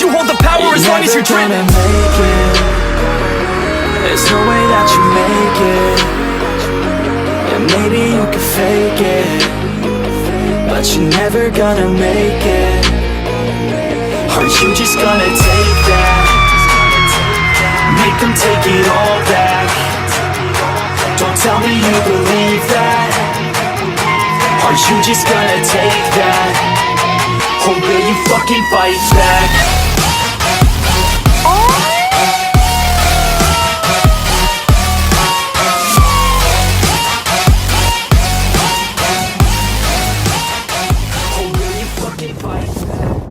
you hold the power as long as you're dreaming. You're never gonna make it. There's no way that you make it. Yeah, maybe you can fake it, but you're never gonna make it. Aren't you just gonna take that? Make them take it all back. Don't tell me you believe that. Aren't you just gonna take that? Or will you fucking fight back?